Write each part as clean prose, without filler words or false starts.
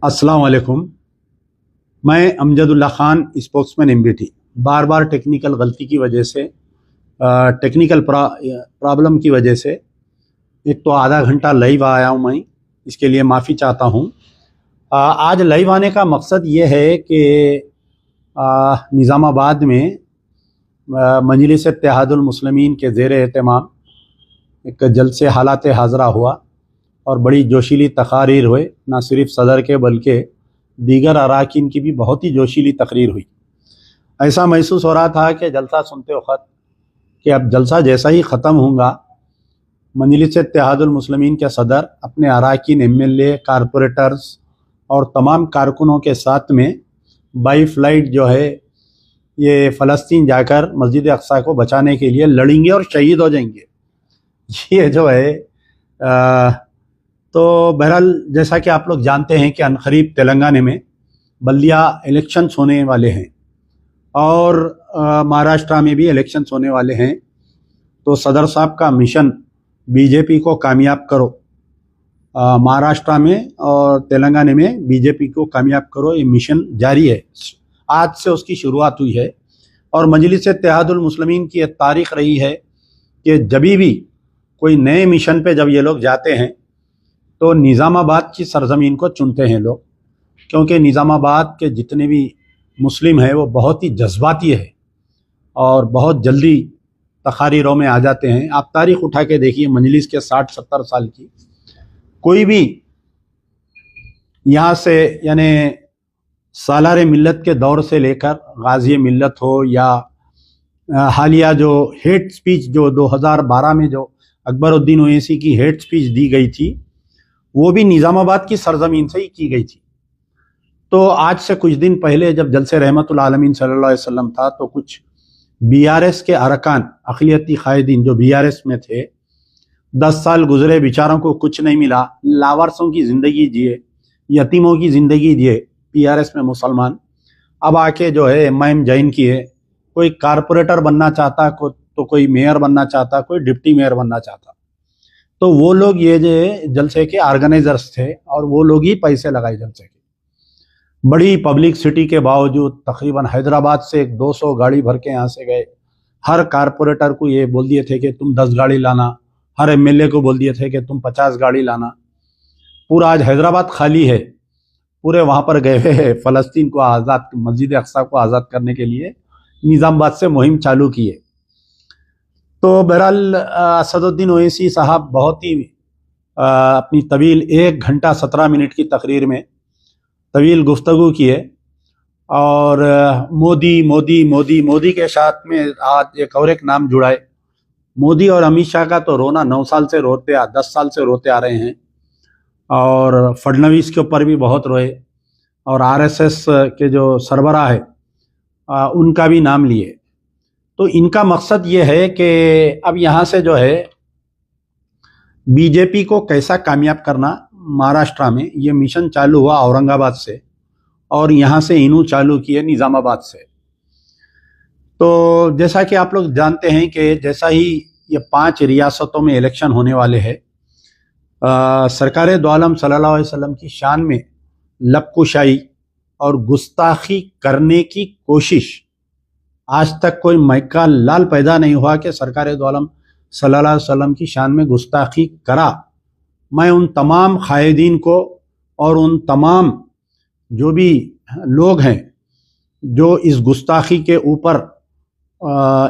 अस्सलाम वालेकुम। मैं अमजदुल्ला ख़ान, स्पोक्समैन एमबीटी। बार बार टेक्निकल गलती की वजह से, टेक्निकल प्रॉब्लम की वजह से एक तो आधा घंटा लाइव आया हूँ मैं, इसके लिए माफ़ी चाहता हूँ। आज लाइव आने का मकसद ये है कि निज़ामाबाद में मजलिस इत्तेहादुल मुस्लिमीन के ज़ेर एहतमाम एक जलसे हालात हाज़रा हुआ और बड़ी जोशीली तकारीर हुए। ना सिर्फ सदर के बल्कि दीगर अराकीन की भी बहुत ही जोशीली तकरीर हुई। ऐसा महसूस हो रहा था कि जलसा सुनते वक्त कि अब जलसा जैसा ही ख़त्म होगा, मजलिस इत्तेहादुल मुस्लिमीन के सदर अपने अराकीन, एमएलए, कारपोरेटर्स और तमाम कारकुनों के साथ में बाई फ्लाइट जो है ये फ़लस्तीन जाकर मस्जिद अक्सा को बचाने के लिए लड़ेंगे और शहीद हो जाएंगे। ये जो है तो बहरहाल जैसा कि आप लोग जानते हैं कि अनकरीब तेलंगाना में बल्दिया इलेक्शंस होने वाले हैं और महाराष्ट्र में भी इलेक्शंस होने वाले हैं। तो सदर साहब का मिशन बीजेपी को कामयाब करो, महाराष्ट्र में और तेलंगाना में बीजेपी को कामयाब करो, ये मिशन जारी है। आज से उसकी शुरुआत हुई है और मजलिस इत्तेहादुल मुस्लिमीन की एक तारीख रही है कि जब भी कोई नए मिशन पे जब ये लोग जाते हैं तो निज़ामाबाद की सरजमीन को चुनते हैं लोग, क्योंकि निज़ामाबाद के जितने भी मुस्लिम हैं वो बहुत ही जज्बाती है और बहुत जल्दी तकारीरों में आ जाते हैं। आप तारीख उठा के देखिए, मजलिस के 60-70 साल की कोई भी यहाँ से यानी सालार मिल्लत के दौर से लेकर गाजी मिल्लत हो या हालिया जो हेट स्पीच जो 2012 में जो अकबरुद्दीन ओवैसी की हेट स्पीच दी गई थी वो भी निज़ामाबाद की सरजमीन से ही की गई थी। तो आज से कुछ दिन पहले जब जलसे रहमतुल आलमीन सल्लल्लाहु अलैहि वसल्लम था तो कुछ बीआरएस के अरकान, अक़लियती कायदीन जो बीआरएस में थे, 10 साल गुजरे, बेचारों को कुछ नहीं मिला, लावारसों की ज़िंदगी जिए, यतीमों की ज़िंदगी जिए बीआरएस में मुसलमान। अब आके जो है एमआईएम ज्वाइन किए, कोई कारपोरेटर बनना चाहता तो कोई मेयर बनना चाहता, कोई डिप्टी मेयर बनना चाहता। तो वो लोग ये जो जलसे के ऑर्गेनाइजर्स थे और वो लोग ही पैसे लगाए जलसे के। बड़ी पब्लिक सिटी के बावजूद तकरीबन हैदराबाद से 200 गाड़ी भर के यहाँ से गए। हर कारपोरेटर को ये बोल दिए थे कि तुम 10 गाड़ी लाना, हर एमएलए को बोल दिए थे कि तुम 50 गाड़ी लाना। पूरा आज हैदराबाद खाली है, पूरे वहाँ पर गए हुए हैं फ़लस्तीन को आज़ाद, मस्जिद अक्सा को आज़ाद करने के लिए निज़ामाबाद से मुहिम चालू की है। तो बहरहाल असदुद्दीन ओवैसी साहब बहुत ही अपनी तवील 1 घंटा 17 मिनट की तकरीर में तवील गुफ्तगू किए और मोदी मोदी मोदी मोदी के साथ में आज एक नाम जुड़ाए। मोदी और अमित शाह का तो रोना 9 साल से 10 साल से रोते आ रहे हैं और फडणवीस के ऊपर भी बहुत रोए और आरएसएस के जो सरबराह है उनका भी नाम लिए। तो इनका मकसद ये है कि अब यहाँ से जो है बीजेपी को कैसा कामयाब करना। महाराष्ट्र में ये मिशन चालू हुआ औरंगाबाद से और यहाँ से इन्हों चालू किए निज़ामाबाद से। तो जैसा कि आप लोग जानते हैं कि जैसा ही ये 5 रियासतों में इलेक्शन होने वाले हैं, सरकार दो आलम सल्लल्लाहु अलैहि वसल्लम की शान में लबकुशाई और गुस्ताखी करने की कोशिश, आज तक कोई मैका लाल पैदा नहीं हुआ कि सरकार दो आलम सल्लल्लाहु अलैहि वसल्लम की शान में गुस्ताखी करा। मैं उन तमाम कायदीन को और उन तमाम जो भी लोग हैं जो इस गुस्ताखी के ऊपर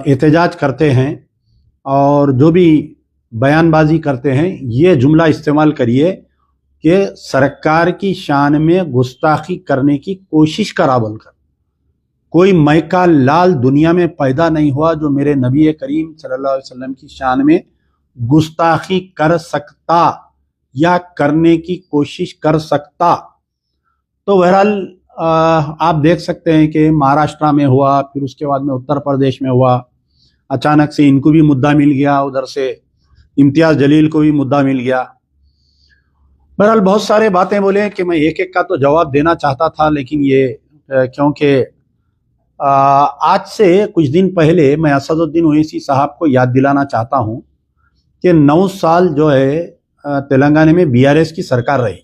एहतजाज करते हैं और जो भी बयानबाजी करते हैं, ये जुमला इस्तेमाल करिए कि सरकार की शान में गुस्ताखी करने की कोशिश करा बोलकर। कोई मैका लाल दुनिया में पैदा नहीं हुआ जो मेरे नबी करीम सल्लल्लाहु अलैहि वसल्लम की शान में गुस्ताखी कर सकता या करने की कोशिश कर सकता। तो बहरहाल आप देख सकते हैं कि महाराष्ट्र में हुआ, फिर उसके बाद में उत्तर प्रदेश में हुआ, अचानक से इनको भी मुद्दा मिल गया, उधर से इम्तियाज़ जलील को भी मुद्दा मिल गया। बहरहाल बहुत सारे बातें बोले कि मैं एक एक का तो जवाब देना चाहता था, लेकिन ये क्योंकि आज से कुछ दिन पहले मैं असदुद्दीन ओवैसी साहब को याद दिलाना चाहता हूँ कि 9 साल जो है तेलंगाना में बीआरएस की सरकार रही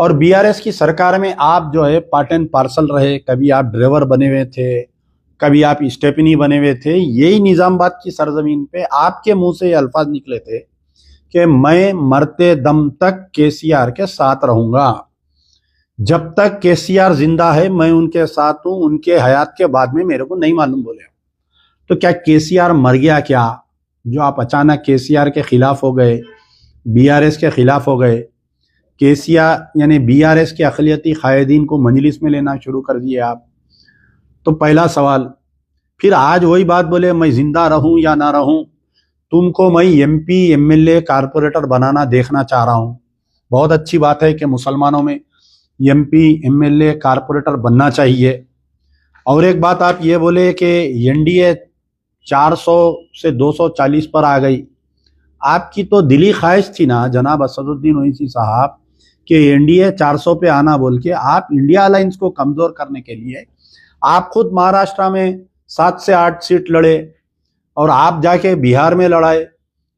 और बीआरएस की सरकार में आप जो है पार्ट एंड पार्सल रहे, कभी आप ड्राइवर बने हुए थे, कभी आप स्टेपनी बने हुए थे। यही निजामाबाद की सरजमीन पे आपके मुंह से ये अल्फाज निकले थे कि मैं मरते दम तक केसीआर के साथ रहूंगा, जब तक केसीआर जिंदा है मैं उनके साथ हूं, उनके हयात के बाद में मेरे को नहीं मालूम बोले। तो क्या केसीआर मर गया क्या, जो आप अचानक केसीआर के खिलाफ हो गए, बीआरएस के खिलाफ हो गए? केसीआर यानी बीआरएस के अक़लियती कायदीन को मजलिस में लेना शुरू कर दिए आप। तो पहला सवाल। फिर आज वही बात बोले मैं जिंदा रहूं या ना रहूं, तुमको मैं एमपी एमएलए कारपोरेटर बनाना देखना चाह रहा हूं। बहुत अच्छी बात है कि मुसलमानों में एमपी एमएलए कारपोरेटर बनना चाहिए। और एक बात आप ये बोले कि एनडीए 400 से 240 पर आ गई। आपकी तो दिली ख्वाहिश थी ना जनाब असदुद्दीन ओवैसी साहब कि एनडीए 400 पे आना बोल के, आप इंडिया अलायंस को कमजोर करने के लिए आप खुद महाराष्ट्र में 7 से 8 सीट लड़े और आप जाके बिहार में लड़ाए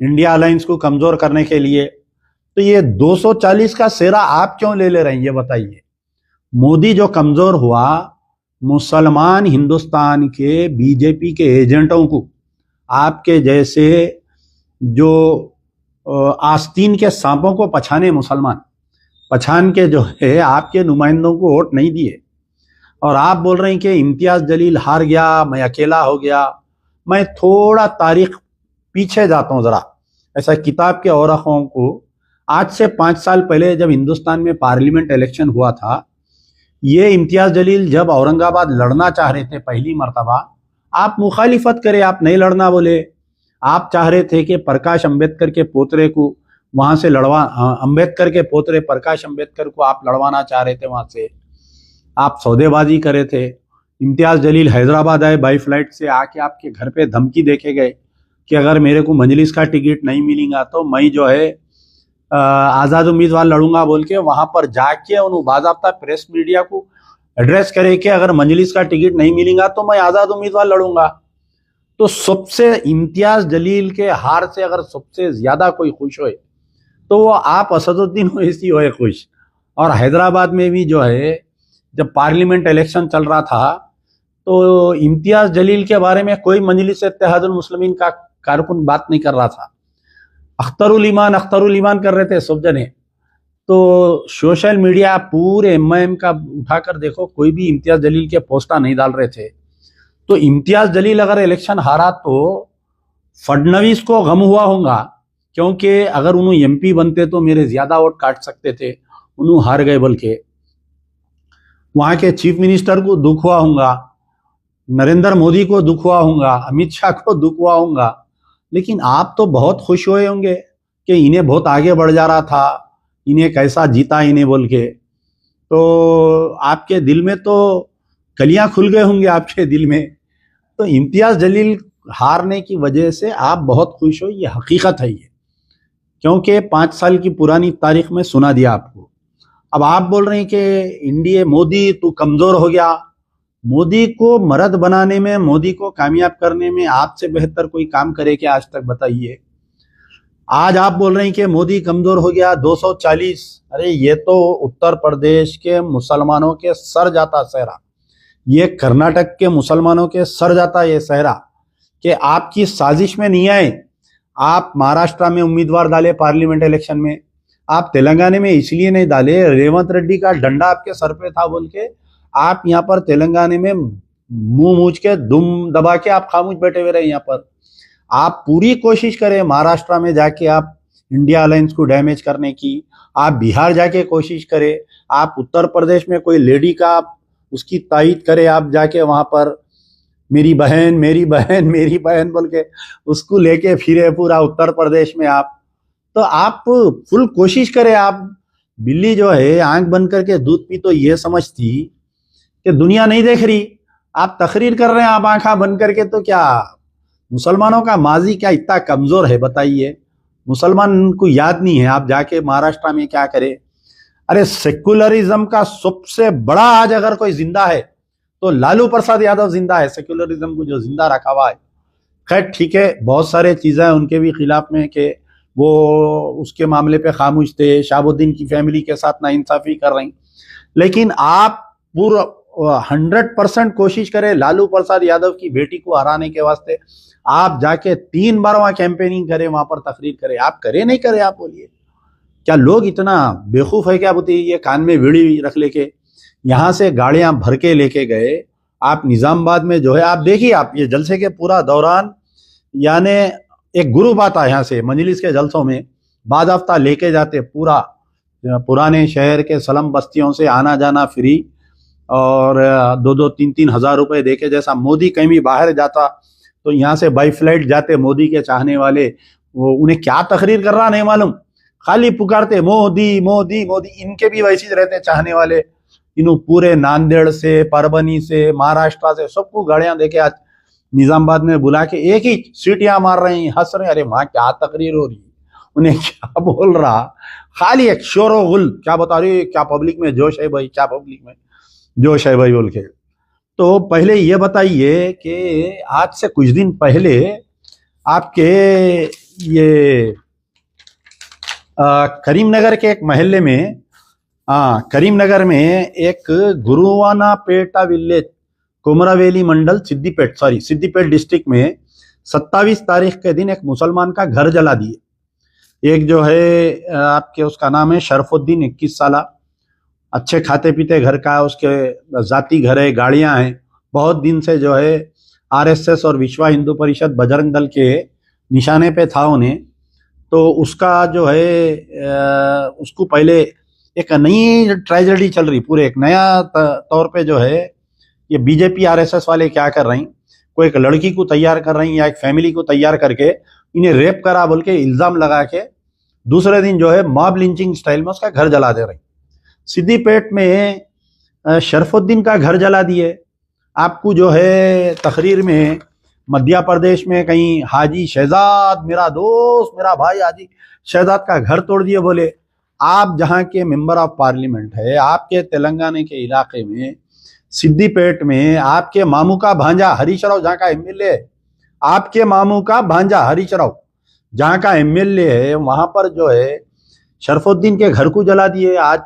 इंडिया अलायंस को कमजोर करने के लिए। तो ये 240 का सेहरा आप क्यों ले रहे हैं, ये बताइए। मोदी जो कमजोर हुआ, मुसलमान हिंदुस्तान के बीजेपी के एजेंटों को, आपके जैसे जो आस्तीन के सांपों को पछाने मुसलमान पछान के जो है आपके नुमाइंदों को वोट नहीं दिए। और आप बोल रहे हैं कि इम्तियाज जलील हार गया, मैं अकेला हो गया। मैं थोड़ा तारीख पीछे जाता हूं जरा, ऐसा किताब के औरखों को। आज से 5 साल पहले जब हिंदुस्तान में पार्लियामेंट इलेक्शन हुआ था, ये इम्तियाज जलील जब औरंगाबाद लड़ना चाह रहे थे पहली मर्तबा, आप मुखालिफत करे, आप नहीं लड़ना बोले। आप चाह रहे थे कि प्रकाश अंबेडकर के पोतरे को वहां से अंबेडकर के पोतरे प्रकाश अंबेडकर को आप लड़वाना चाह रहे थे, वहां से आप सौदेबाजी करे थे। इम्तियाज जलील हैदराबाद आए बाई फ्लाइट से, आके आपके घर पे धमकी देके गए कि अगर मेरे को मजलिस का टिकट नहीं मिलेगा तो मैं जो है आज़ाद उम्मीदवार लड़ूंगा बोल के वहां पर जाके उन्होंने बाज़ाब्ता प्रेस मीडिया को एड्रेस करे कि अगर मजलिस का टिकट नहीं मिलेगा तो मैं आज़ाद उम्मीदवार लड़ूंगा। तो सबसे इम्तियाज जलील के हार से अगर सबसे ज्यादा कोई खुश होए तो वो आप असदुद्दीन ओवैसी होए खुश। और हैदराबाद में भी जो है जब पार्लियामेंट इलेक्शन चल रहा था तो इम्तियाज जलील के बारे में कोई मजलिस इत्तेहादुल मुस्लिमीन का कारकुन बात नहीं कर रहा था। अख्तरुल ईमान कर रहे थे सब जने। तो सोशल मीडिया पूरे एमआईएम का उठाकर देखो, कोई भी इम्तियाज जलील के पोस्टर नहीं डाल रहे थे। तो इम्तियाज जलील अगर इलेक्शन हारा तो फडनवीस को गम हुआ होगा, क्योंकि अगर उन्होंने एमपी बनते तो मेरे ज्यादा वोट काट सकते थे, उन्होंने हार गए बोल के। वहां के चीफ मिनिस्टर को दुख हुआ होगा, नरेंद्र मोदी को दुख हुआ होगा, अमित शाह को दुख हुआ होगा। लेकिन आप तो बहुत खुश हुए होंगे कि इन्हें बहुत आगे बढ़ जा रहा था, इन्हें कैसा जीता इन्हें बोल के। तो आपके दिल में तो कलियां खुल गए होंगे आपके दिल में। तो इम्तियाज जलील हारने की वजह से आप बहुत खुश हो, ये हकीकत है ये, क्योंकि 5 साल की पुरानी तारीख में सुना दिया आपको। अब आप बोल रहे हैं कि इंडिया मोदी तू कमजोर हो गया। मोदी को मर्द बनाने में, मोदी को कामयाब करने में आपसे बेहतर कोई काम करे क्या आज तक, बताइए। आज आप बोल रहे हैं कि मोदी कमजोर हो गया 240। अरे ये तो उत्तर प्रदेश के मुसलमानों के सर जाता सहरा, ये कर्नाटक के मुसलमानों के सर जाता ये सहरा कि आपकी साजिश में नहीं आए। आप महाराष्ट्र में उम्मीदवार डाले पार्लियामेंट इलेक्शन में, आप तेलंगाना में इसलिए नहीं डाले, रेवंत रेड्डी का डंडा आपके सर पे था बोल के आप यहाँ पर तेलंगाना में मुंह मूछ के दुम दबा के आप खामोश बैठे हुए रहे। यहाँ पर आप पूरी कोशिश करें महाराष्ट्र में जाके आप इंडिया अलायंस को डैमेज करने की, आप बिहार जाके कोशिश करें, आप उत्तर प्रदेश में कोई लेडी का उसकी तायीद करे, आप जाके वहां पर मेरी बहन मेरी बहन मेरी बहन बोल के उसको लेके फिरे पूरा उत्तर प्रदेश में आप। तो आप फुल कोशिश करें। आप बिल्ली जो है आंख बंद करके दूध पी तो ये समझती कि दुनिया नहीं देख रही, आप तकरीर कर रहे हैं आप आंखा बंद करके। तो क्या मुसलमानों का माजी क्या इतना कमजोर है, बताइए। मुसलमान को याद नहीं है आप जाके महाराष्ट्र में क्या करे। अरे सेक्युलरिज्म का सबसे बड़ा आज अगर कोई जिंदा है तो लालू प्रसाद यादव जिंदा है, सेक्युलरिज्म को जो जिंदा रखा हुआ है। खैर ठीक है, बहुत सारे चीजें उनके भी खिलाफ में कि वो उसके मामले पे खामोश थे, शहाबुद्दीन की फैमिली के साथ नाइंसाफी कर रही। लेकिन आप पूरा 100% कोशिश करें लालू प्रसाद यादव की बेटी को हराने के वास्ते, आप जाके 3 बार वहां कैंपेनिंग करें, वहां पर तकरीर करें, आप करें नहीं करें? आप बोलिए, क्या लोग इतना बेवकूफ है क्या? बताइए, ये कान में बीड़ी रख लेके यहां से गाड़ियां भर के लेके गए, आप निजामाबाद में जो है, आप देखिए, आप ये जलसे के पूरा दौरान, यानी एक ग्रुप आता है यहाँ से मजलिस के जलसों में, बाज़ाफ्ता लेके जाते पूरा पुराने शहर के सलम बस्तियों से आना जाना फ्री, और 2-2, 3-3 हजार रुपए देके, जैसा मोदी कहीं भी बाहर जाता तो यहाँ से बाई फ्लाइट जाते मोदी के चाहने वाले, वो उन्हें क्या तकरीर कर रहा नहीं मालूम, खाली पुकारते मोदी मोदी मोदी। इनके भी वैसे रहते चाहने वाले, इन्हों पूरे नांदेड़ से, परभनी से, महाराष्ट्र से सबको गाड़ियां देके आज निजामाबाद में बुला के एक ही सीटियां मार रहे हैं, हंस रहे हैं, अरे माँ क्या तकरीर हो रही, उन्हें क्या बोल रहा, खाली एक शोरो गुल, क्या बता रही, क्या पब्लिक में जोश है भाई, क्या पब्लिक में जोश है भाई बोल के। तो पहले ये बताइए कि आज से कुछ दिन पहले आपके ये करीमनगर के एक महल्ले में, करीमनगर में एक गुरुवानापेटा विलेज, कुमरावेली मंडल, सिद्दीपेट डिस्ट्रिक्ट में 27 तारीख के दिन एक मुसलमान का घर जला दिए। एक जो है आपके, उसका नाम है शरफुद्दीन, 21 साल, अच्छे खाते पीते घर का है, उसके जाती घर है, गाड़ियां हैं, बहुत दिन से जो है आरएसएस और विश्व हिंदू परिषद बजरंग दल के निशाने पे था उन्हें। तो उसका जो है उसको पहले एक नई ट्रेजेडी चल रही, पूरे एक नया तौर पे जो है ये बीजेपी आरएसएस वाले क्या कर रही, कोई एक लड़की को तैयार कर रही या एक फैमिली को तैयार करके इन्हें रेप करा बोल के इल्जाम लगा के दूसरे दिन जो है मॉब लिंचिंग स्टाइल में उसका घर जला दे रही। सिद्दीपेट में शरफुद्दीन का घर जला दिए। आपको जो है तकरीर में मध्य प्रदेश में कहीं हाजी शहजाद, मेरा दोस्त, मेरा भाई हाजी शहजाद का घर तोड़ दिए। बोले आप जहां के मेंबर ऑफ पार्लियामेंट है, आपके तेलंगाना के इलाके में सिद्दीपेट में आपके मामू का भांजा हरीश राव जहाँ का एमएलए है, आपके मामू का भांजा हरीश राव जहाँ का एमएलए है, वहां पर जो है शरफुद्दीन के घर को जला दिए। आज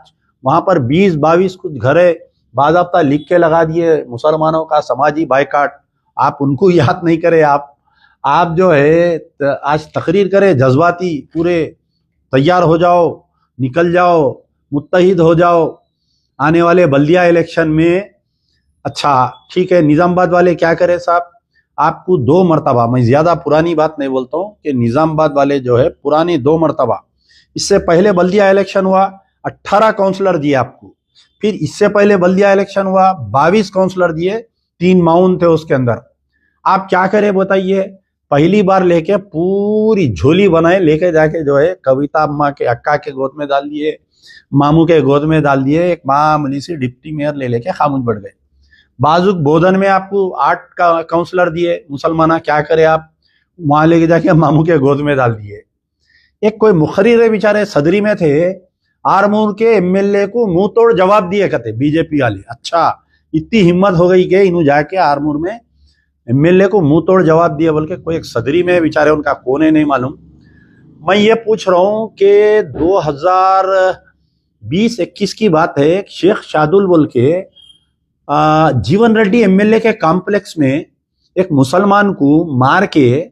वहां पर 20-22 कुछ घर है, बाज़ाब्ता लिख के लगा दिए मुसलमानों का समाजी बायकाट। आप उनको याद नहीं करे, आप जो है आज तकरीर करे जज्बाती, पूरे तैयार हो जाओ, निकल जाओ, मुत्तहिद हो जाओ आने वाले बल्दिया इलेक्शन में। अच्छा ठीक है, निजामाबाद वाले क्या करे साहब, आपको 2 मरतबा, मैं ज्यादा पुरानी बात नहीं बोलता हूँ, कि निजामाबाद वाले जो है पुरानी 2 मरतबा, इससे पहले बल्दिया इलेक्शन हुआ 18 काउंसलर दिए आपको, फिर इससे पहले बल्दिया इलेक्शन हुआ 22 काउंसलर दिए, 3 माउन थे उसके अंदर। आप क्या करें बताइए, पहली बार लेके पूरी झोली बनाए, लेके जाके जो है कविता अम्मा के अक्का के गोद में डाल दिए, मामू के गोद में डाल दिए, एक मामूली सी डिप्टी मेयर ले लेके खामोश बढ़ गए। बाजुक बोधन में आपको 8 काउंसलर दिए मुसलमाना, क्या करे आप, वहां लेके जाके मामू के गोद में डाल दिए। एक कोई मुखर्रिर बेचारे सदरी में थे, आरमूर के एमएलए को मुंह तोड़ जवाब दिए कहते बीजेपी वाले। अच्छा इतनी हिम्मत हो गई कि इन्हों जाके आरमूर में एमएलए को मुंह तोड़ जवाब दिया बोल के, कोई एक सदरी में बेचारे, उनका कौन है नहीं मालूम। मैं ये पूछ रहा हूं कि 2020-21 की बात है, शेख शादुल बोल के जीवन रेड्डी एमएलए के कॉम्प्लेक्स में एक मुसलमान को मार के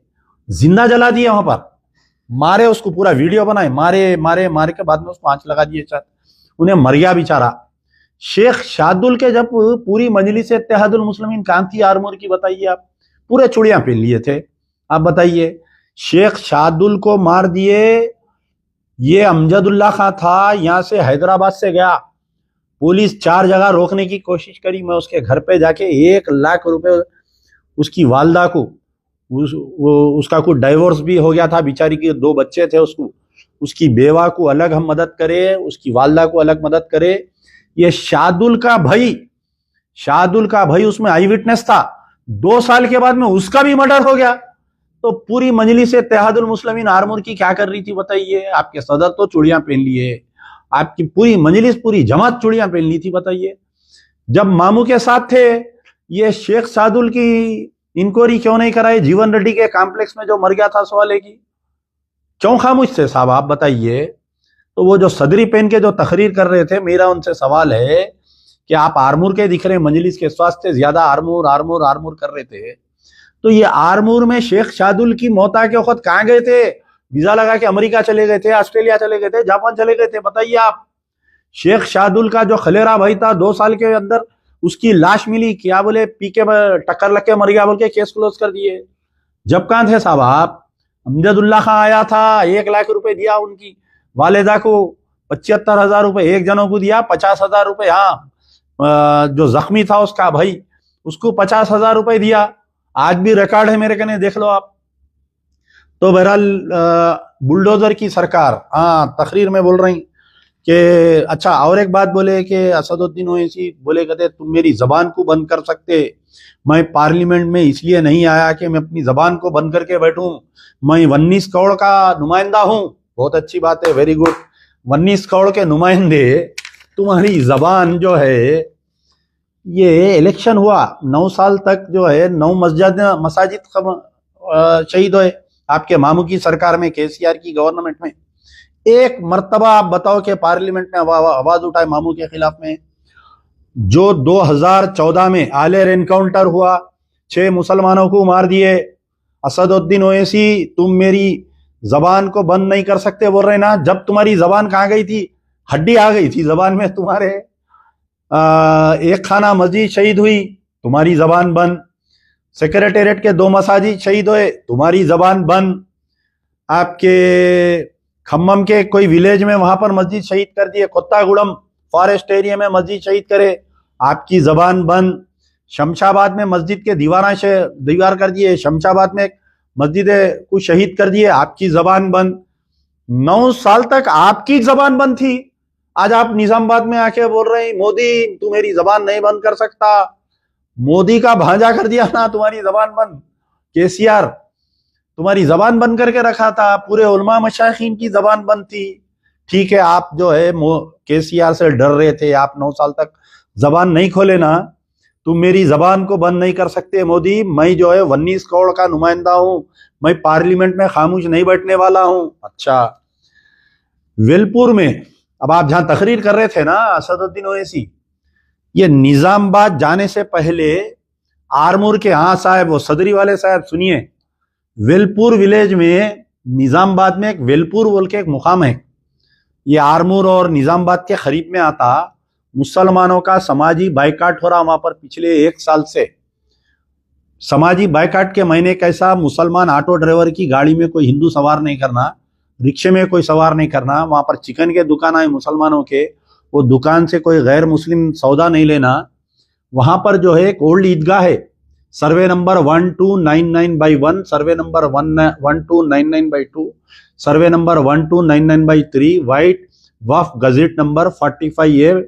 जिंदा जला दिया, वहां पर मारे उसको, पूरा वीडियो बनाए, मारे मारे मारे के बाद में उसको आंच लगा दिए, उन्हें मर गया बेचारा। शेख शादुल के जब पूरी मजलिस इत्तेहादुल मुस्लिमीन कहां थी आरमूर की, बताइए आप, पूरे चूड़ियां पहन लिए थे। आप बताइए, शेख शादुल को मार दिए। ये अमजदुल्ला खां था, यहां से हैदराबाद से गया, पुलिस 4 जगह रोकने की कोशिश करी। मैं उसके घर पे जाके 1 लाख रुपए उसकी वालदा को, उसका कोई डाइवोर्स भी हो गया था, बेचारी के 2 बच्चे थे, उसकी बेवा को अलग हम मदद करे, उसकी वालदा को अलग मदद करे। ये शादुल का भाई उसमें आई विटनेस था। 2 साल के बाद में उसका भी मर्डर हो गया। तो पूरी मजलिस इत्तेहादुल मुस्लिमीन आरमूर की क्या कर रही थी बताइए? आपके सदर तो चूड़ियां पहन लिए, आपकी पूरी मजलिस, पूरी जमात चूड़ियां पहन ली थी। बताइए, जब मामू के साथ थे, ये शेख शादुल की इंक्वायरी क्यों नहीं कराई? जीवन रेड्डी के कॉम्प्लेक्स में जो मर गया था सवाले की, क्यों खामोश थे साहब, आप बताइए। तो वो जो सदरी पहन के जो तकरीर कर रहे थे, मेरा उनसे सवाल है कि आप आर्मूर के दिख रहे, मजलिस के स्वास्थ्य ज्यादा आर्मूर आर्मूर आर्मूर कर रहे थे, तो ये आर्मूर में शेख शादुल की मौता के वक्त कहाँ गए थे? वीजा लगा के अमेरिका चले गए थे, ऑस्ट्रेलिया चले गए थे, जापान चले गए थे? बताइए आप। शेख शादुल का जो खलेरा भाई था, 2 साल के अंदर उसकी लाश मिली, क्या बोले पी के टक्कर लग के मर गया बोल के केस क्लोज कर दिए। जब कहाँ थे साहब आप? अमजदुल्ला खां आया था, 1 लाख रुपए दिया उनकी वालिदा को, 75,000 रुपए एक जनों को दिया, 50,000 रुपए, हाँ जो जख्मी था उसका भाई, उसको 50,000 रुपए दिया। आज भी रिकॉर्ड है मेरे कने, देख लो आप। तो बहरहाल बुलडोजर की सरकार, हाँ तकरीर में बोल रही कि अच्छा, और एक बात बोले कि असदुद्दीन ओवैसी बोले, कहते तुम मेरी जबान को बंद कर सकते, मैं पार्लियामेंट में इसलिए नहीं आया कि मैं अपनी जबान को बंद करके बैठूं, मैं 19 करोड़ का नुमाइंदा हूं। बहुत अच्छी बात है, वेरी गुड। 19 करोड़ के नुमाइंदे, तुम्हारी जबान जो है, ये इलेक्शन हुआ 9 साल तक जो है 9 मसाजिद शहीद हुए आपके मामू की सरकार में, केसीआर की गवर्नमेंट में। एक मर्तबा आप बताओ कि पार्लियामेंट में आवाज उठाए मामू के खिलाफ में? जो 2014 में आलेर एनकाउंटर हुआ, 6 मुसलमानों को मार दिए, असदुद्दीन ओवैसी तुम मेरी जबान को बंद नहीं कर सकते बोल रहे ना? जब तुम्हारी जबान कहाँ गई थी? हड्डी आ गई थी जबान में तुम्हारे। एक खाना मस्जिद शहीद हुई, तुम्हारी जबान बंद। सेक्रेटेरिएट के 2 मसाजिद शहीद हुए, तुम्हारी जबान बंद। आपके खम्मम के कोई विलेज में वहां पर मस्जिद शहीद कर दिए, कोत्तागुड़म फॉरेस्ट एरिया में मस्जिद शहीद करे, आपकी जबान बंद। शमशाबाद में मस्जिद के दीवार कर दिए, शमशाबाद में मस्जिद को शहीद कर दिए, आपकी जबान बंद। 9 साल तक आपकी जबान बंद थी। आज आप निजामाबाद में आके बोल रहे हैं मोदी तू मेरी जबान नहीं बंद कर सकता। मोदी का भांजा कर दिया ना तुम्हारी जबान बंद। केसीआर तुम्हारी जबान बंद करके रखा था, पूरे उलमा मशाइखीन की जबान बंद थी। ठीक है, आप जो है केसीआर से डर रहे थे, आप 9 साल तक जबान नहीं खोले ना, तुम मेरी जबान को बंद नहीं कर सकते मोदी। मैं जो है 19 करोड़ का नुमाइंदा हूं, मैं पार्लियामेंट में खामोश नहीं बैठने वाला हूं। अच्छा, वेलपुर में अब आप जहां तकरीर कर रहे थे ना असदुद्दीन ओवैसी, ये निजामाबाद जाने से पहले आरमूर के, हाँ साहब वो सदरी वाले साहब सुनिए, वेलपुर विलेज में निजामाबाद में एक वेलपुर बोल के एक मुकाम है, ये आरमूर और निजामाबाद के करीब में आता। मुसलमानों का समाजी बाइकाट हो रहा वहां पर पिछले 1 साल से। समाजी बाइकाट के महीने कैसा? मुसलमान ऑटो ड्राइवर की गाड़ी में कोई हिंदू सवार नहीं करना, रिक्शे में कोई सवार नहीं करना, वहां पर चिकन के दुकान है मुसलमानों के, वो दुकान से कोई गैर मुस्लिम सौदा नहीं लेना। वहां पर जो है एक ओल्ड ईदगाह है, survey number 1299/1, survey number 1299/2, survey number 1299/3, वाइट वफ गजेट नंबर 45A।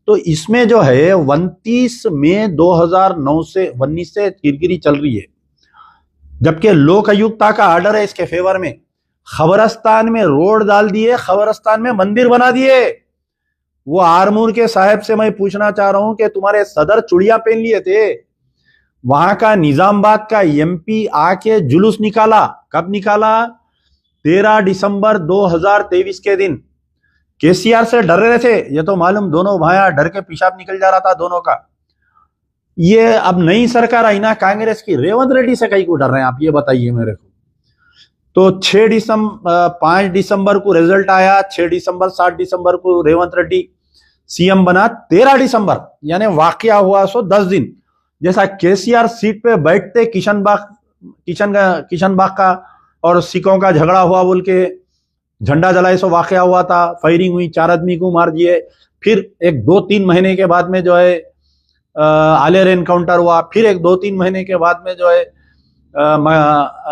तो इसमें जो है 29 मई 2009 से 19 से किरकिरी चल रही है, जबकि लोक आयुक्ता का ऑर्डर है इसके फेवर में। खबरस्तान में रोड डाल दिए, खबरस्तान में मंदिर बना दिए। वो आरमूर के साहब से मैं पूछना चाह रहा हूं कि तुम्हारे सदर चुड़िया पहन लिए थे, वहां का निजामाबाद का एमपी आके जुलूस निकाला। कब निकाला? 13 दिसंबर 2023 के दिन। केसीआर से डर रहे थे, ये तो मालूम, दोनों भाया डर के पेशाब निकल जा रहा था दोनों का। ये अब नई सरकार आई ना कांग्रेस की, रेवंत रेड्डी से कहीं को डर रहे हैं आप, ये बताइए मेरे को। तो 5 दिसंबर को रिजल्ट आया, 6 दिसंबर 7 दिसंबर को रेवंत रेड्डी सीएम बना। 13 दिसंबर यानी वाकया हुआ सो 10 दिन, जैसा केसीआर सीट पे बैठते किशन बाग का और सिखों का झगड़ा हुआ बोल के झंडा जलाए सो वाकया हुआ था, फायरिंग हुई, 4 आदमी को मार दिए। फिर एक 2-3 महीने के बाद में जो है आलेर एनकाउंटर हुआ, फिर एक 2-3 महीने के बाद में जो है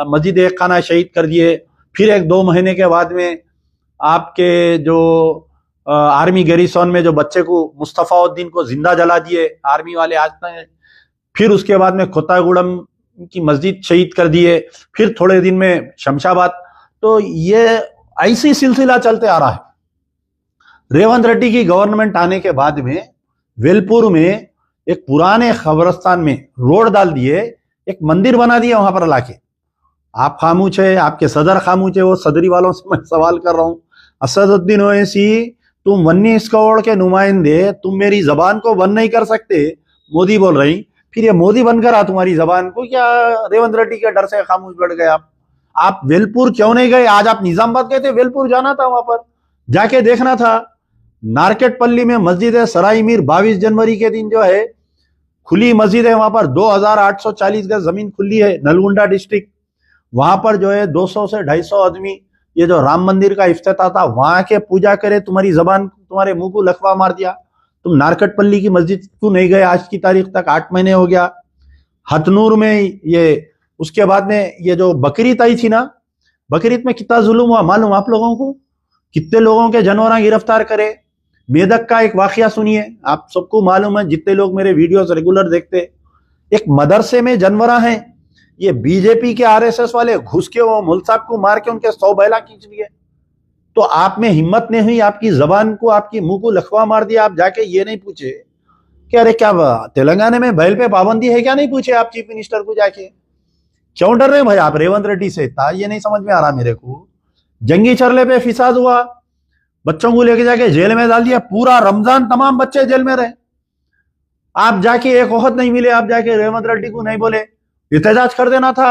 मस्जिद एक खाना शहीद कर दिए, फिर एक 2 महीने के बाद में आपके जो आर्मी गैरिसोन में जो बच्चे को मुस्तफाउद्दीन को जिंदा जला दिए आर्मी वाले आज तक। फिर उसके बाद में कोत्तागुड़म की मस्जिद शहीद कर दिए, फिर थोड़े दिन में शमशाबाद। तो ये ऐसी सिलसिला चलते आ रहा है। रेवंत रेड्डी की गवर्नमेंट आने के बाद में वेलपुर में एक पुराने खबरस्तान में रोड डाल दिए, एक मंदिर बना दिया वहां पर लाके। आप खामोश है, आपके सदर खामोश है, वो सदरी वालों से मैं सवाल कर रहा हूँ। असदुद्दीन ओवैसी, तुम 19 करोड़ के नुमाइंदे, तुम मेरी जबान को बंद नहीं कर सकते, मोदी बोल रही, फिर ये मोदी बंद करा तुम्हारी जबान को क्या? रेवंत रेड्डी के डर से खामोश बैठ गए आप वेलपुर क्यों नहीं गए? आज आप निजामाबाद गए थे, वेलपुर जाना था, वहां पर जाके देखना था। नारकेटपल्ली में मस्जिद है सराय मीर, 22 जनवरी के दिन जो है खुली मस्जिद है, वहां पर 2840 गज जमीन खुली है, नलगुंडा डिस्ट्रिक्ट। वहां पर जो है 200 से 250 आदमी, ये जो राम मंदिर का इफ्तिताह था, वहां के पूजा करे, तुम्हारी जबान, तुम्हारे मुंह को लकवा मार दिया। तुम नारकटपल्ली की मस्जिद क्यों नहीं गए आज की तारीख तक? 8 महीने हो गया। हथनूर में ये, उसके बाद में ये जो बकरीद आई थी ना, बकरीद में कितना जुल्म हुआ मालूम आप लोगों को? कितने लोगों के जानवर गिरफ्तार करे। मेदक का एक वाकया सुनिए, आप सबको मालूम है, जितने लोग मेरे वीडियोस रेगुलर देखते, एक मदरसे में जानवर हैं, ये बीजेपी के आरएसएस वाले घुस के वो मुल्क साहब को मार के उनके 100 बैला खींच लिए। तो आप में हिम्मत नहीं हुई, आपकी जबान को, आपकी मुंह को लखवा मार दिया। आप जाके ये नहीं पूछे कि अरे क्या तेलंगाना में बैल पे पाबंदी है क्या? नहीं पूछे आप चीफ मिनिस्टर को जाके? क्यों डर रहे भाई आप रेवंत रेड्डी से? था ये नहीं समझ में आ रहा मेरे को। जंगी चरले पे फिसाद हुआ, बच्चों को लेके जाके जेल में डाल दिया, पूरा रमजान तमाम बच्चे जेल में रहे। आप जाके एक वक्त नहीं मिले, आप जाके रेवंत रेड्डी को नहीं बोले, एहतजाज कर देना था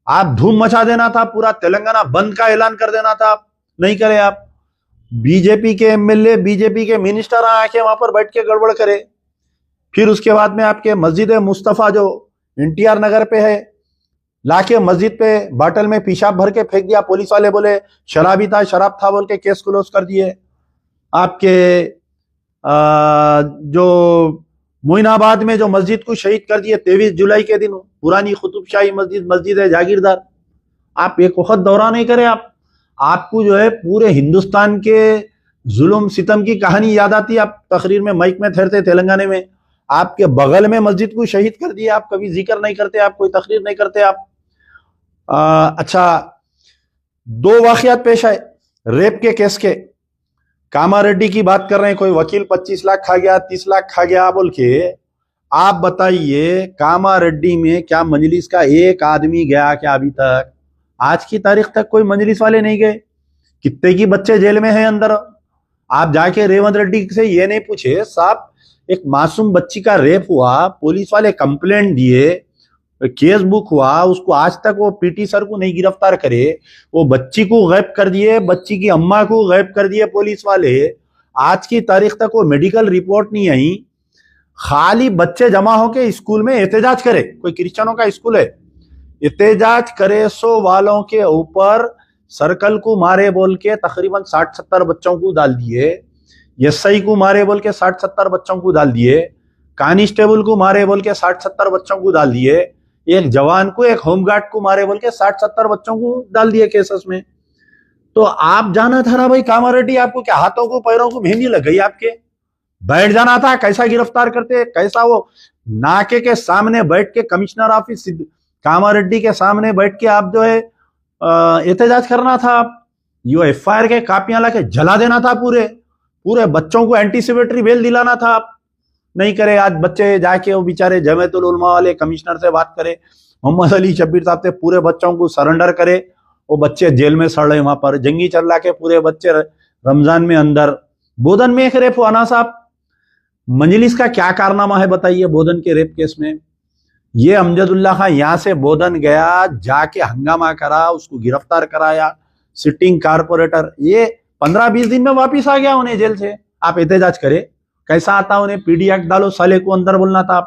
आप धूम मचा देना था, पूरा तेलंगाना बंद का ऐलान कर देना था, आप नहीं करे। आप बीजेपी के एमएलए, बीजेपी के मिनिस्टर आके वहां पर बैठ के गड़बड़ करे। फिर उसके बाद में आपके मस्जिद मुस्तफा जो एनटीआर नगर पे है, लाके मस्जिद पे बाटल में पेशाब भर के फेंक दिया। पुलिस वाले बोले शराबी था, शराब था बोल के केस क्लोज कर दिए। आपके जो मोइनाबाद में जो मस्जिद को शहीद कर दिए 23 जुलाई के दिन, पुरानी कुतुबशाही मस्जिद, मस्जिद है जागीरदार। आप एक वक्त दौरा नहीं करे। आपको जो है पूरे हिंदुस्तान के जुल्म सितम की कहानी याद आती है। आप तकरीर में माइक में ठहरते तेलंगाना में, आपके बगल में मस्जिद को शहीद कर दिया, आप कभी जिक्र नहीं करते, आप कोई तकरीर नहीं करते। आप अच्छा, 2 वाकयात पेश आए रेप के केस के। कामारेड्डी की बात कर रहे हैं, कोई वकील 25 लाख खा गया, 30 लाख खा गया बोल के। आप बताइए कामारेड्डी में क्या मजलिस का एक आदमी गया क्या अभी तक? आज की तारीख तक कोई मजलिस वाले नहीं गए। कितने की बच्चे जेल में हैं अंदर। आप जाके रेवंत रेड्डी से ये नहीं पूछे साहब एक मासूम बच्ची का रेप हुआ, पुलिस वाले कंप्लेंट दिए, केस बुक हुआ, उसको आज तक वो पीटी सर को नहीं गिरफ्तार करे, वो बच्ची को गायब कर दिए, बच्ची की अम्मा को गायब कर दिए पुलिस वाले। आज की तारीख तक वो मेडिकल रिपोर्ट नहीं आई। खाली बच्चे जमा होके स्कूल में एहतजाज करे, कोई क्रिश्चियनों का स्कूल है, एहतजाज करे 100 वालों के ऊपर सर्कल को मारे बोल के तकरीबन 60-70 बच्चों को डाल दिए, एसआई को मारे बोल के 60-70 बच्चों को डाल दिए, कांस्टेबल को मारे बोल के 60-70 बच्चों को डाल दिए, एक जवान को, एक होमगार्ड को मारे बोल के 60-70 बच्चों को डाल दिए केसेस में। तो आप जाना था ना भाई कामारेड्डी, आपको क्या हाथों को पैरों को मेहंदी लग गई? आपके बैठ जाना था, कैसा गिरफ्तार करते, कैसा वो नाके के सामने बैठ के कमिश्नर ऑफिस कामारेड्डी के सामने बैठ के आप जो है एहतजाज करना था। आप यो एफआईआर के कापियां लाके जला देना था, पूरे बच्चों को एंटीसिपेटरी बेल दिलाना था। आप नहीं करे। आज बच्चे जाके वो बेचारे जमीयतुल उलमा वाले कमिश्नर से बात करे, मोहम्मद अली शब्बीर साहब से पूरे बच्चों को सरेंडर करे। वो बच्चे जेल में सड़ रहे, वहां पर जंगी चला के पूरे बच्चे रमजान में अंदर। बोधन में एक रेप हुआ ना साहब, मजलिस का क्या कारनामा है बताइए बोधन के रेप केस में? ये अमजदुल्ला खान यहां से बोधन गया, जाके हंगामा करा, उसको गिरफ्तार कराया, सिटिंग कारपोरेटर, ये 15-20 दिन में वापिस आ गया उन्हें जेल से। आप एहतजाज करे, कैसा आता उन्हें? पीडी एक्ट डालो, साले को अंदर बोलना था।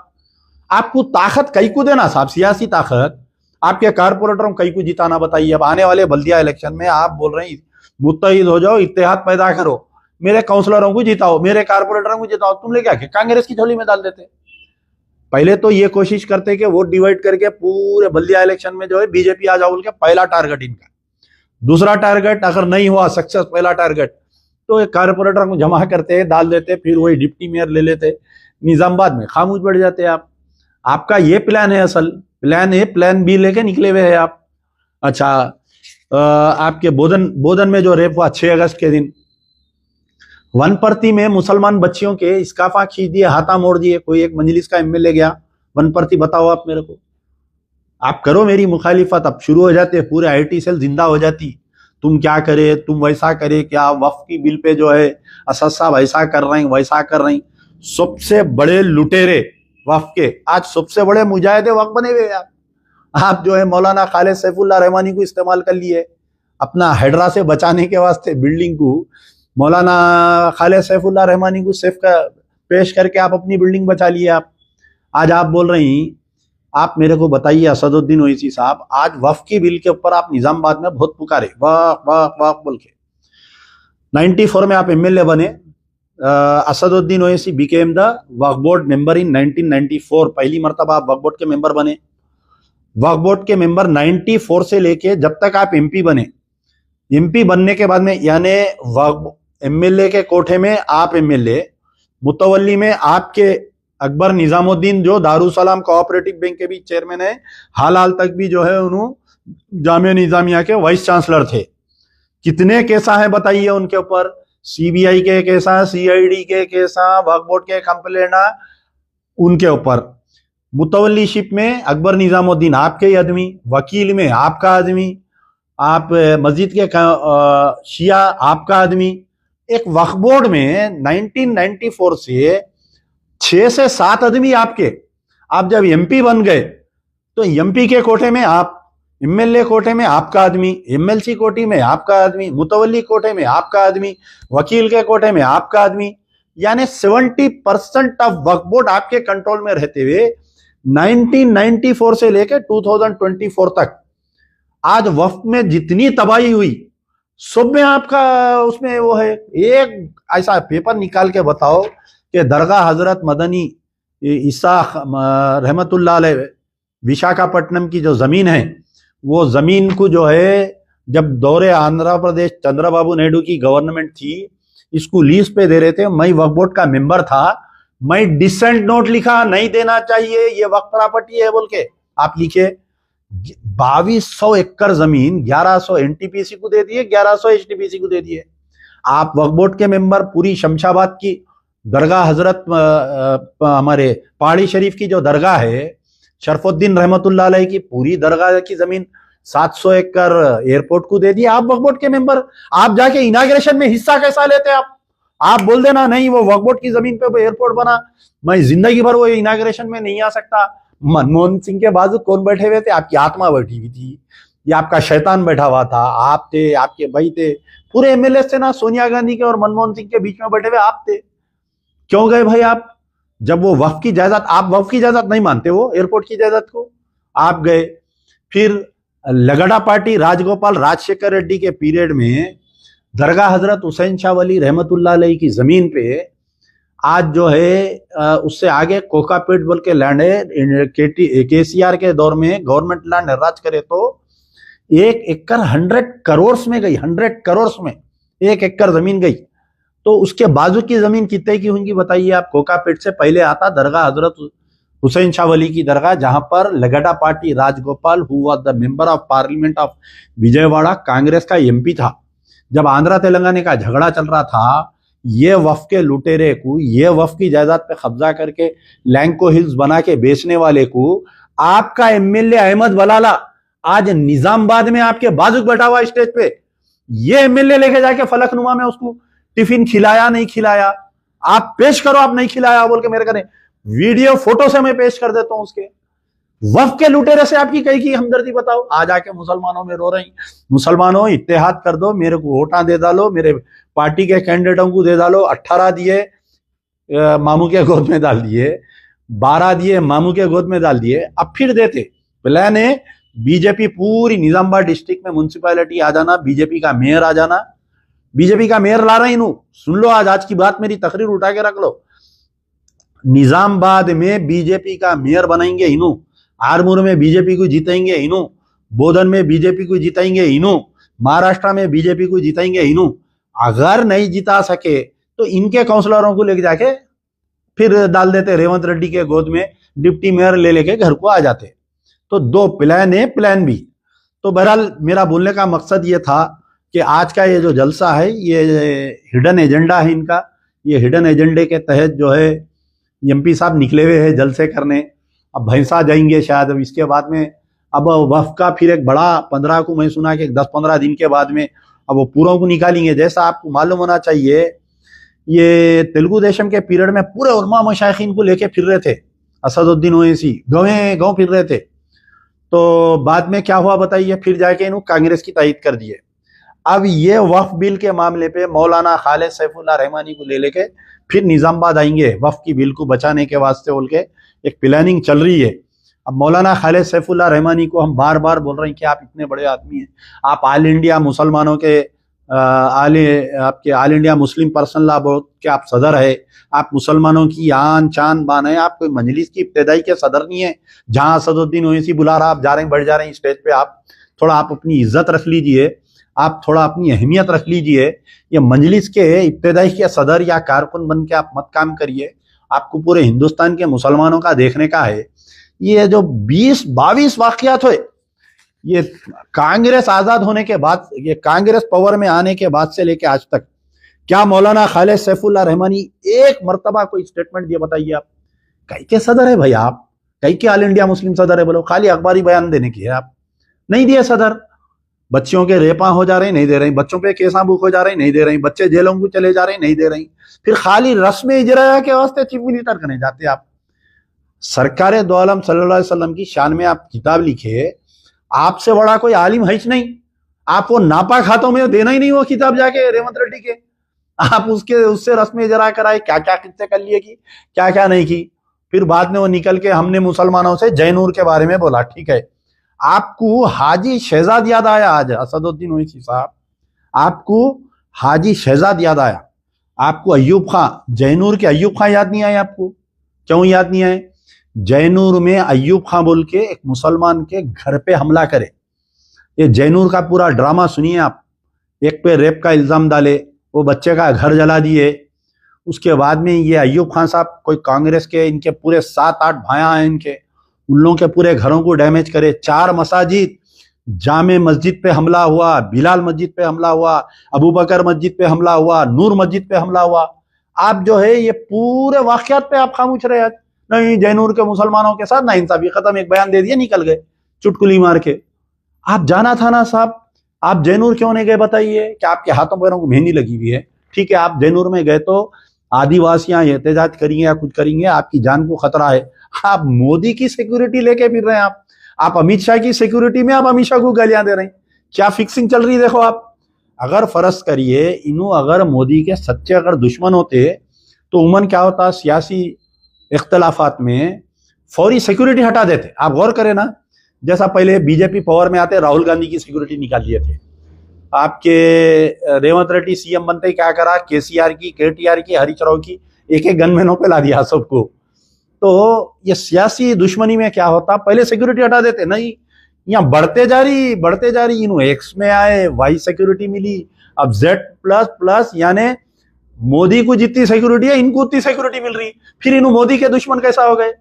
आपको ताकत कई को देना साहब, सियासी ताकत आपके कारपोरेटरों कई को जिताना बताइए। अब आने वाले बल्दिया इलेक्शन में आप बोल रहे हैं मुत्तहिद हो जाओ, इत्तेहाद पैदा करो, मेरे काउंसलरों को जिताओ, मेरे कारपोरेटरों को जिताओ। तुम ले क्या कांग्रेस की झोली में डाल देते? पहले तो ये कोशिश करते कि वोट डिवाइड करके पूरे बल्दिया इलेक्शन में जो है बीजेपी आ जाओ बोल के, पहला टारगेट इनका। दूसरा टारगेट अगर नहीं हुआ सक्सेस, पहला टारगेट तो एक कारपोरेटर को जमा करते, डाल देते, फिर वही डिप्टी मेयर ले लेते, निजामाबाद में खामोश बैठ जाते। आप, आपका ये प्लान है, असल प्लान है, प्लान बी लेके निकले हुए हैं आप। अच्छा, आपके बोधन में जो रेप हुआ 6 अगस्त के दिन, वनपर्ती में मुसलमान बच्चियों के इस्काफा खींच दिए, हाथा मोड़ दिए। कोई एक मजलिस का एमएलए गया वनपर्ती, बताओ आप मेरे को। आप करो मेरी मुखालिफत। अब शुरू हो जाते, पूरे आईटी सेल जिंदा हो जाती, तुम क्या करे, तुम वैसा करे, क्या वक्फ की बिल पे जो है असद साहब ऐसा कर रहे हैं वैसा कर रहे हैं। सबसे बड़े लुटेरे वक्फ के आज सबसे बड़े मुजाहिदे वक्फ बने हुए आप जो है मौलाना खालिद सैफुल्लाह रहमानी को इस्तेमाल कर लिए अपना हैदरा से बचाने के वास्ते। बिल्डिंग को मौलाना खालिद सैफुल्लाह रहमानी को सेफ का पेश करके आप अपनी बिल्डिंग बचा लिए। आप आज आप बोल रही, आप मेरे को बताइए असदुद्दीन ओवैसी साहब, आज वक्फ की बिल के ऊपर आप निजामाबाद में बहुत पुकारे वक्फ वक्फ वक्फ बोल के। 94 में आप एमएलए बने, Asaduddin Owaisi became the Waqf board member in 1994। पहली मरतबा आप वक्फ बोर्ड के मेंबर बने। वक्फ बोर्ड के मेंबर 94 से लेके जब तक आप एमपी बने, एमपी बनने के बाद में यानी एमएलए के कोठे में आप एमएलए, मुतवल्ली में आपके अकबर निजामुद्दीन जो दारुसलाम कोऑपरेटिव बैंक के भी चेयरमैन है, हाल तक भी जो है उन्होंने जामिया निजामिया के वाइस चांसलर थे। कितने केसा है बताइए उनके ऊपर, सीबीआई के केसा, सीआईडी के केसा, वक्फ बोर्ड के कंप्लेंट उनके ऊपर। मुतवल्लीशिप में अकबर निजामुद्दीन आपके ही आदमी, वकील में आपका आदमी, आप मस्जिद के शिया आपका आदमी। एक वक्फ बोर्ड में 1994 से 6 से 7 आदमी आपके। आप जब एमपी बन गए तो एमपी के कोटे में आप, एमएलए कोटे में आपका आदमी, एमएलसी कोटे में आपका आदमी, मुतवल्ली कोटे में आपका आदमी, वकील के कोटे में आपका आदमी। यानी 70% ऑफ वक्फ बोर्ड आपके कंट्रोल में रहते हुए 1994 से लेकर 2024 तक आज वक्फ में जितनी तबाही हुई सब में आपका उसमें वो है। एक ऐसा पेपर निकाल के बताओ कि दरगाह हजरत मदनी इसाक रहमतुल्लाह अलैह विशाखापट्टनम की जो जमीन है, वो जमीन को जो है जब दौरे आंध्र प्रदेश चंद्रबाबू नायडू की गवर्नमेंट थी, इसको लीज पे दे रहे थे। मैं वक्फ बोर्ड का मेंबर था, मैं डिसेंट नोट लिखा, नहीं देना चाहिए, ये वक्फ प्रॉपर्टी है बोल के आप लिखे। 2200 एकड़ जमीन 1100 एनटीपीसी को दे दिए, 1100 एचटीपीसी को दे दिए। आप वक्फ बोर्ड के मेंबर, पूरी शमशाबाद की दरगाह हजरत हमारे पहाड़ी शरीफ की जो दरगाह है शरफुद्दीन रहमतुल्लाह अलैह की, पूरी दरगाह की जमीन 700 एकड़ एयरपोर्ट को दे दिया। आप वक्फ बोर्ड के मेंबर, आप जाके इनाग्रेशन में हिस्सा कैसा लेते आप बोल देना नहीं वो वक्फ बोर्ड की जमीन पे एयरपोर्ट बना, मैं जिंदगी भर वो इनाग्रेशन में नहीं आ सकता। मनमोहन सिंह के बाजू कौन बैठे हुए थे? आपकी आत्मा बैठी हुई थी, या आपका शैतान बैठा हुआ था। आप थे, आपके भाई थे, पूरे एमएलए थे ना, सोनिया गांधी के और मनमोहन सिंह के बीच में बैठे हुए आप थे। क्यों गए भाई आप? जब वो वक्फ की जायदाद, आप वक्फ की जायदाद नहीं मानते वो एयरपोर्ट की जायदाद को, आप गए। फिर लगड़ा पार्टी राजगोपाल राजशेखर रेड्डी के पीरियड में दरगाह हजरत हुसैन शाह वली रहमतुल्लाह अलैह की जमीन पे आज जो है उससे आगे कोकापेट बोल के लैंड है, केसीआर के दौर में गवर्नमेंट लैंड राज करे तो 1 एकड़ 100 करोड़ में गई, 100 करोड़ में 1 एकड़ जमीन गई। तो उसके बाजू की जमीन कितने की होंगी बताइए आप? कोकापेट से पहले आता दरगाह हजरत हुसैन शाह वली की दरगाह, जहां पर Lagadapati Rajagopal who was the member of parliament of Vijayawada, Congress का एमपी था। जब आंध्रा तेलंगाना का झगड़ा चल रहा था, ये वक्फ के लुटेरे को, ये वक्फ की जायदाद पे कब्जा करके लैंको हिल्स बना के बेचने वाले को आपका एमएलए अहमद बलाला आज निजामाबाद में आपके बाजू बैठा हुआ स्टेज पे, ये एमएलए लेके जाके फलकनुमा में उसको टिफिन खिलाया नहीं खिलाया? आप पेश करो, आप नहीं खिलाया बोल के मेरे करें वीडियो फोटो से मैं पेश कर देता हूं उसके। वक्फ के लुटेरे से आपकी कहीं की हमदर्दी बताओ? आ जाके मुसलमानों में रो रही, मुसलमानों इत्तेहाद कर दो, मेरे को वोटा दे डालो, मेरे पार्टी के कैंडिडेटों को दे डालो। 18 दिए मामू के गोद में डाल दिए, 12 दिए मामू के गोद में डाल दिए, अब फिर देते। प्लान है बीजेपी पूरी निजामाबाद डिस्ट्रिक्ट में म्युनिसिपैलिटी आ जाना, बीजेपी का मेयर आ जाना, बीजेपी का मेयर ला रही हूं। सुन लो आज की बात, मेरी तकरीर उठा के रख लो। निजामाबाद में बीजेपी का मेयर बनाएंगे इनू, आरमूर में बीजेपी को जीतेंगे इनू, बोधन में बीजेपी को जीतेंगे इनू, महाराष्ट्र में बीजेपी को जीतेंगे इनू। अगर नहीं जिता सके तो इनके काउंसलरों को लेके जाके फिर डाल देते रेवंत रेड्डी के गोद में, डिप्टी मेयर ले लेके घर को आ जाते। तो 2 प्लान है, प्लान बी। तो बहरहाल मेरा बोलने का मकसद ये था कि आज का ये जो जलसा है ये हिडन एजेंडा है इनका। ये हिडन एजेंडे के तहत जो है एमपी साहब निकले हुए हैं जलसे करने। अब भैंसा जाएंगे शायद, अब इसके बाद में अब वफ का फिर एक बड़ा 15 को मैं सुना कि 10-15 दिन के बाद में अब वो पूरों को निकालेंगे। जैसा आपको मालूम होना चाहिए, ये तेलुगु देशम के पीरियड में पूरे उलमा मशाइखीन को लेके फिर रहे थे, असदुद्दीन ओवैसी गाँव फिर रहे थे। तो बाद में क्या हुआ बताइए, फिर जाके इन्होंने कांग्रेस की तायद कर दिए। अब ये वक्फ बिल के मामले पे मौलाना खालिद सैफुल्लाह रहमानी को ले लेके फिर निजामाबाद आएंगे, वक्फ की बिल को बचाने के वास्ते बोल के एक प्लानिंग चल रही है। अब मौलाना खालिद सैफुल्लाह रहमानी को हम बार बार बोल रहे हैं कि आप इतने बड़े आदमी हैं, आप ऑल इंडिया मुसलमानों के आपके all India Muslim personal law board के आप सदर है, आप मुसलमानों की आन चान बान है, आप कोई मजलिस की इब्तदाई के सदर नहीं है। जहां असदुद्दीन ओवैसी बुला रहा, आप जा रहे हैं, बढ़ जा रहे हैं स्टेज पे, आप थोड़ा आप अपनी इज्जत रख लीजिए, आप थोड़ा अपनी अहमियत रख लीजिए। ये मजलिस के इब्तदाई के सदर या कारकुन बन के आप मत काम करिए, आपको पूरे हिंदुस्तान के मुसलमानों का देखने का है। ये जो 20-22 वाकयात हुए, ये कांग्रेस आजाद होने के बाद, ये कांग्रेस पावर में आने के बाद से लेके आज तक, क्या मौलाना खालिद सैफुल्लाह रहमानी एक मर्तबा कोई स्टेटमेंट दिया बताइए आप? कई के सदर है भाई आप, कई के ऑल इंडिया मुस्लिम सदर है, बोलो खाली अखबारी बयान देने की है, आप नहीं दिए सदर। बच्चियों के रेपा हो जा रहे हैं, नहीं दे रहे, बच्चों पे केसा बुक हो जा रहे हैं, नहीं दे रहे, बच्चे जेलों को चले जा रहे हैं, नहीं दे रही, फिर खाली रस्म इजरा के वास्ते चीफ मिनिस्टर करने जाते आप। सरकार दो आलम सल्लल्लाहु अलैहि वसल्लम की शान में आप किताब लिखे, आपसे बड़ा कोई आलिम है नहीं, आप वो नापाक हाथों में देना ही नहीं वो किताब जाके रेवंत रेड्डी के, आप उससे रस्म इजरा कराए, क्या क्या किस्से कर लिए की, क्या क्या नहीं की। फिर बाद में वो निकल के हमने मुसलमानों से जैनूर के बारे में बोला, ठीक है, आपको हाजी शहजाद याद आया आज, असदुद्दीन ओवैसी साहब, आपको हाजी शहजाद याद आया, आपको अय्यूब खां, जैनूर के अय्यूब खां याद नहीं आए आपको? क्यों याद नहीं आए? जैनूर में अय्यूब खां बोल के एक मुसलमान के घर पे हमला करे, ये जैनूर का पूरा ड्रामा सुनिए आप। एक पे रेप का इल्जाम डाले, वो बच्चे का घर जला दिए, उसके बाद में ये अय्यूब खां साहब कोई कांग्रेस के, इनके पूरे 7-8 भाया हैं इनके, उन लोगों के पूरे घरों को डैमेज करे। 4 मसाजिद, जामे मस्जिद पे हमला हुआ, बिलाल मस्जिद पे हमला हुआ, अबू बकर मस्जिद पे हमला हुआ, नूर मस्जिद पे हमला हुआ। आप जो है ये पूरे वाकयात पे आप खामोश रहे, नहीं जैनूर के मुसलमानों के साथ ना इंसाफी, खत्म, एक बयान दे दिया, निकल गए चुटकुली मार के। आप जाना था ना साहब, आप जैनूर क्यों नहीं गए बताइए? क्या आपके हाथों पैरों को मेहंदी लगी हुई है? ठीक है, आप जैनूर में गए तो आदिवासियां एहतजाज करेंगे या कुछ करेंगे, आपकी जान को खतरा है। आप मोदी की सिक्योरिटी लेके फिर रहे हैं, आप अमित शाह की सिक्योरिटी में आप अमित शाह को गालियां दे रहे हैं, क्या फिक्सिंग चल रही है देखो आप। अगर फर्ज करिए इन्हों अगर मोदी के सच्चे अगर दुश्मन होते तो उमन क्या होता, सियासी इख्तलाफात में फौरी सिक्योरिटी हटा देते। आप गौर करें ना, जैसा पहले बीजेपी पावर में आते राहुल गांधी की सिक्योरिटी निकाल दिए थे, आपके रेवंत रेड्डी सीएम बनते ही क्या करा, केसीआर की, केटीआर की, हरीश राव की, एक एक गनमैनों पे ला दिया सबको। तो ये सियासी दुश्मनी में क्या होता, पहले सिक्योरिटी हटा देते, नहीं यहाँ बढ़ते जा रही, इन्हों एक्स में आए, वाई सिक्योरिटी मिली, अब Z++ यानी मोदी को जितनी सिक्योरिटी है इनको उतनी सिक्योरिटी मिल रही, फिर इन्हों मोदी के दुश्मन कैसा हो गए।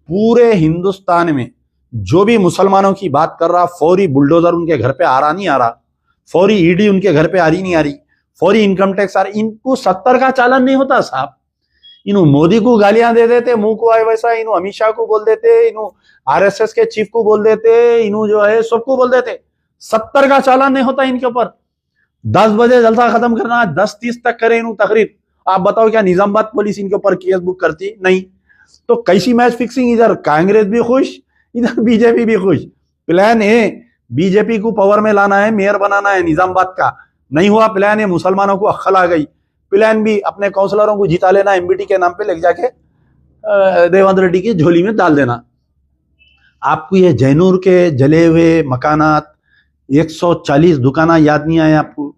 पूरे हिंदुस्तान में जो भी मुसलमानों की बात कर रहा, फौरी बुलडोजर उनके घर पे आ रहा नहीं आ रहा, फौरी ईडी उनके घर पे आ रही नहीं आ रही, फौरी इनकम टैक्स आ रही, इनको 70 का चालान नहीं होता साहब। इन्हों मोदी को गालियां दे देते, मुंह को आए वैसा, इन्हों अमित शाह को बोल देते, इन्हों आरएसएस के चीफ को बोल देते, इन्हों जो है सबको बोल देते, 70 का चालान नहीं होता इनके ऊपर। 10 बजे जलसा खत्म करना, 10:30 तक करे इन्हों तकरीर। आप बताओ क्या निजामाबाद पुलिस इनके ऊपर केस बुक करती? नहीं। तो कैसी मैच फिक्सिंग, इधर कांग्रेस भी खुश, इधर बीजेपी भी खुश। प्लान ए बीजेपी को पावर में लाना है, मेयर बनाना है निजामाबाद का, नहीं हुआ। प्लान ए मुसलमानों को अक्ल आ गई, प्लान भी अपने काउंसलरों को जिता लेना, एमबीटी के नाम पे ले जाके रेवंत रेड्डी की झोली में डाल देना। आपको ये जैनूर के जले हुए मकानात, 140 दुकाना याद नहीं आए आपको?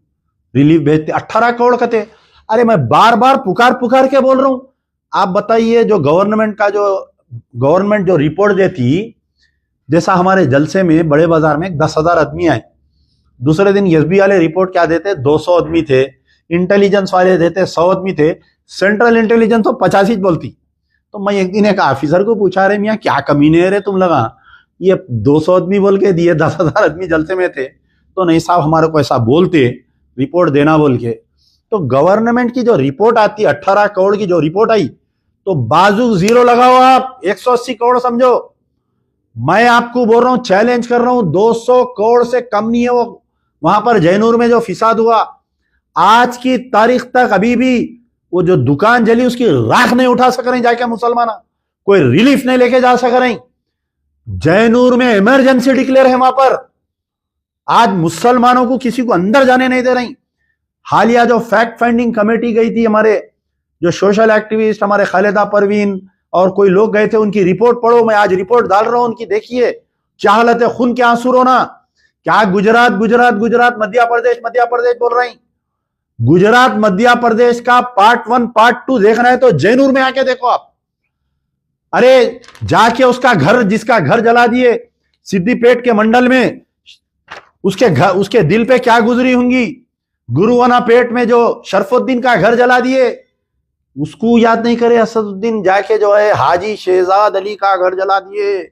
रिलीफ भेजते 18 करोड़ का थे। अरे मैं बार बार पुकार के बोल रहा हूं, आप बताइए जो गवर्नमेंट जो रिपोर्ट देती, जैसा हमारे जलसे में बड़े बाजार में 10,000 आदमी आए, दूसरे दिन एसबी वाले रिपोर्ट क्या देते, 200 आदमी थे, इंटेलिजेंस वाले देते 100 आदमी थे, सेंट्रल इंटेलिजेंस तो 85 बोलती। तो मैं एक दिन एक ऑफिसर को पूछा, रहे मियाँ क्या कमीने रे तुम लगा, ये 200 आदमी बोल के दिए, 10,000 आदमी जलसे में थे। तो नहीं साहब, हमारे को ऐसा बोलते, रिपोर्ट देना बोल के। तो गवर्नमेंट की जो रिपोर्ट आती, 18 करोड़ की जो रिपोर्ट आई, तो बाजू जीरो लगाओ आप, 180 करोड़ समझो। मैं आपको बोल रहा हूं, चैलेंज कर रहा हूं, 200 करोड़ से कम नहीं है वो वहां पर जैनूर में जो फिसाद हुआ। आज की तारीख तक अभी भी वो जो दुकान जली उसकी राख नहीं उठा सक रहे जाके मुसलमान, कोई रिलीफ नहीं लेके जा सक रहे। जैनूर में इमरजेंसी डिक्लेयर है वहां पर, आज मुसलमानों को किसी को अंदर जाने नहीं दे रही। हालिया जो फैक्ट फाइंडिंग कमेटी गई थी, हमारे जो सोशल एक्टिविस्ट हमारे खालिदा परवीन और कोई लोग गए थे, उनकी रिपोर्ट पढ़ो, मैं आज रिपोर्ट डाल रहा हूं उनकी, देखिए क्या हालत है, खून के आंसू रोना। क्या गुजरात गुजरात गुजरात मध्य प्रदेश बोल रही। गुजरात मध्य प्रदेश का पार्ट 1 पार्ट 2 देखना है तो जैनूर में आके देखो आप। अरे जाके उसका घर, जिसका घर जला दिए सिद्दीपेट के मंडल में, उसके दिल पे क्या गुजरी होंगी। गुरुवाना पेट में जो शरफुद्दीन का घर जला दिए, उसको याद नहीं करे असदुद्दीन, जाके जो है हाजी शहजाद अली का घर जला दिए।